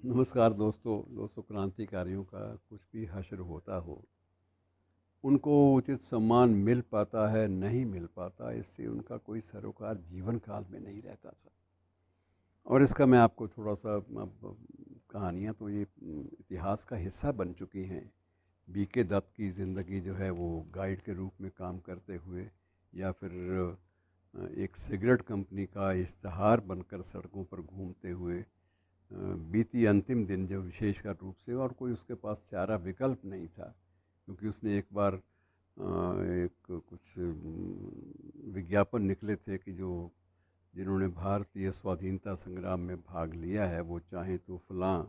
नमस्कार दोस्तों क्रांतिकारियों का कुछ भी हश्र होता हो, उनको उचित सम्मान मिल पाता है नहीं मिल पाता, इससे उनका कोई सरोकार जीवन काल में नहीं रहता था। और इसका मैं आपको थोड़ा सा अब कहानियाँ तो ये इतिहास का हिस्सा बन चुकी हैं। बीके दत्त की ज़िंदगी जो है वो गाइड के रूप में काम करते हुए, या फिर एक सिगरेट कंपनी का इश्तहार बनकर सड़कों पर घूमते हुए, बीती अंतिम दिन जो विशेषकर रूप से, और कोई उसके पास चारा विकल्प नहीं था, क्योंकि उसने एक बार एक कुछ विज्ञापन निकले थे कि जो जिन्होंने भारतीय स्वाधीनता संग्राम में भाग लिया है वो चाहें तो फलां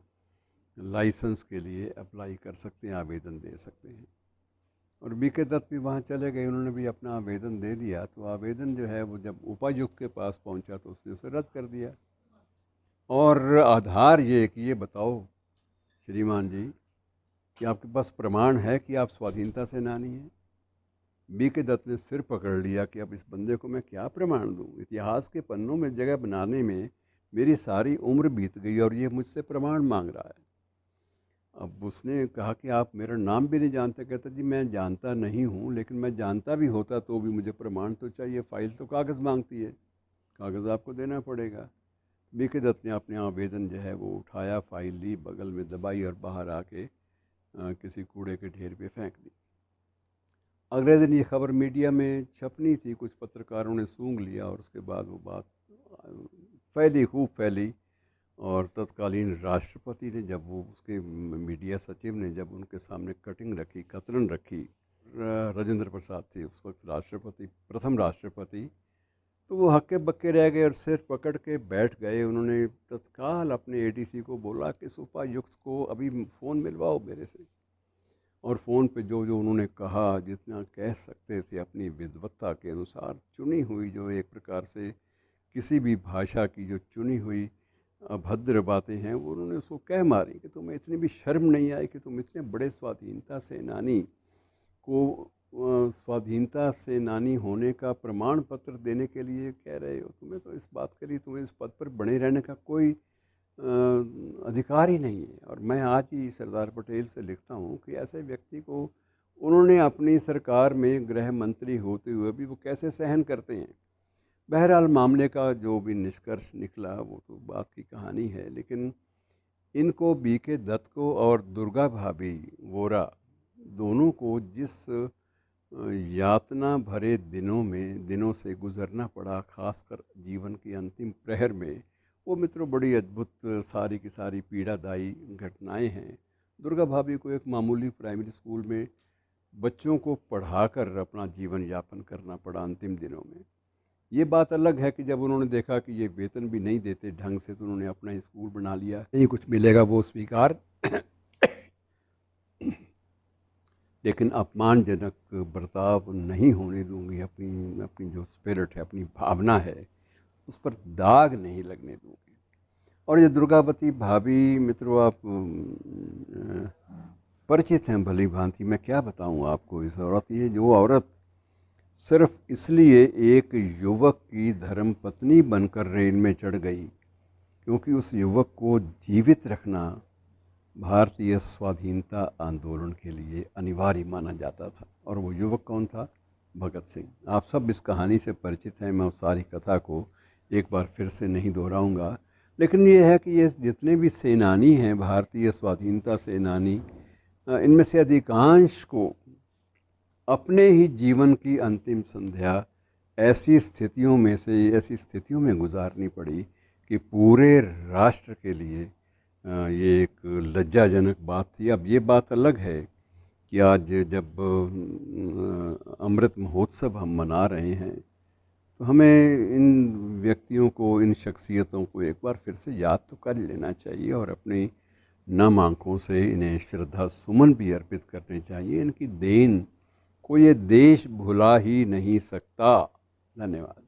लाइसेंस के लिए अप्लाई कर सकते हैं, आवेदन दे सकते हैं। और बीके दत्त भी वहाँ चले गए, उन्होंने भी अपना आवेदन दे दिया। तो आवेदन जो है वो जब उपायुक्त के पास पहुँचा तो उसने उसे रद्द कर दिया। और आधार ये कि ये बताओ श्रीमान जी कि आपके पास प्रमाण है कि आप स्वाधीनता सेनानी हैं। बीके दत्त ने सिर पकड़ लिया कि अब इस बंदे को मैं क्या प्रमाण दूं। इतिहास के पन्नों में जगह बनाने में मेरी सारी उम्र बीत गई और ये मुझसे प्रमाण मांग रहा है। अब उसने कहा कि आप मेरा नाम भी नहीं जानते। कहता जी मैं जानता नहीं हूँ, लेकिन मैं जानता भी होता तो भी मुझे प्रमाण तो चाहिए, फाइल तो कागज़ मांगती है, कागज़ आपको देना पड़ेगा। बीके दत्त ने अपने आवेदन जो है वो उठाया, फाइल ली, बगल में दबाई और बाहर आके किसी कूड़े के ढेर पे फेंक दी। अगले दिन ये खबर मीडिया में छपनी थी, कुछ पत्रकारों ने सूंघ लिया और उसके बाद वो बात फैली, खूब फैली। और तत्कालीन राष्ट्रपति ने जब वो उसके मीडिया सचिव ने जब उनके सामने कटिंग रखी, कतरन रखी, राजेंद्र प्रसाद थे उस वक्त राष्ट्रपति, प्रथम राष्ट्रपति, तो वो हक्के बक्के रह गए और सिर पकड़ के बैठ गए। उन्होंने तत्काल अपने एडीसी को बोला कि इस उपायुक्त को अभी फ़ोन मिलवाओ मेरे से। और फ़ोन पे जो जो उन्होंने कहा, जितना कह सकते थे अपनी विद्वत्ता के अनुसार, चुनी हुई जो एक प्रकार से किसी भी भाषा की जो चुनी हुई अभद्र बातें हैं, वो उन्होंने उसको कह मारी कि तुम्हें इतनी भी शर्म नहीं आई कि तुम इतने बड़े स्वाधीनता सेनानी को स्वाधीनता सेनानी होने का प्रमाण पत्र देने के लिए कह रहे हो। तुम्हें तो इस बात के लिए, तुम्हें इस पद पर बने रहने का कोई अधिकार ही नहीं है। और मैं आज ही सरदार पटेल से लिखता हूँ कि ऐसे व्यक्ति को उन्होंने अपनी सरकार में गृह मंत्री होते हुए भी वो कैसे सहन करते हैं। बहरहाल मामले का जो भी निष्कर्ष निकला वो तो बात की कहानी है, लेकिन इनको बीके दत्त को और दुर्गा भाभी वोरा दोनों को जिस यातना भरे दिनों से गुज़रना पड़ा, ख़ासकर जीवन की अंतिम प्रहर में, वो मित्रों बड़ी अद्भुत सारी की सारी पीड़ादायी घटनाएं हैं। दुर्गा भाभी को एक मामूली प्राइमरी स्कूल में बच्चों को पढ़ाकर अपना जीवन यापन करना पड़ा अंतिम दिनों में। ये बात अलग है कि जब उन्होंने देखा कि ये वेतन भी नहीं देते ढंग से, तो उन्होंने अपना ही स्कूल बना लिया, नहीं कुछ मिलेगा वो स्वीकार। लेकिन अपमानजनक बर्ताव नहीं होने दूंगी, अपनी अपनी जो स्पिरिट है, अपनी भावना है, उस पर दाग नहीं लगने दूंगी। और ये दुर्गावती भाभी मित्रों, आप परिचित हैं भली भांति, मैं क्या बताऊं आपको इस औरत, ये जो औरत सिर्फ इसलिए एक युवक की धर्मपत्नी बनकर रेल में चढ़ गई क्योंकि उस युवक को जीवित रखना भारतीय स्वाधीनता आंदोलन के लिए अनिवार्य माना जाता था। और वो युवक कौन था? भगत सिंह। आप सब इस कहानी से परिचित हैं, मैं उस सारी कथा को एक बार फिर से नहीं दोहराऊंगा। लेकिन ये है कि ये जितने भी सेनानी हैं, भारतीय स्वाधीनता सेनानी, इनमें से अधिकांश को अपने ही जीवन की अंतिम संध्या ऐसी स्थितियों में गुजारनी पड़ी कि पूरे राष्ट्र के लिए ये एक लज्जाजनक बात थी। अब ये बात अलग है कि आज जब अमृत महोत्सव हम मना रहे हैं, तो हमें इन व्यक्तियों को, इन शख्सियतों को एक बार फिर से याद तो कर लेना चाहिए और अपनी नम आँखों से इन्हें श्रद्धा सुमन भी अर्पित करने चाहिए। इनकी देन को ये देश भुला ही नहीं सकता। धन्यवाद।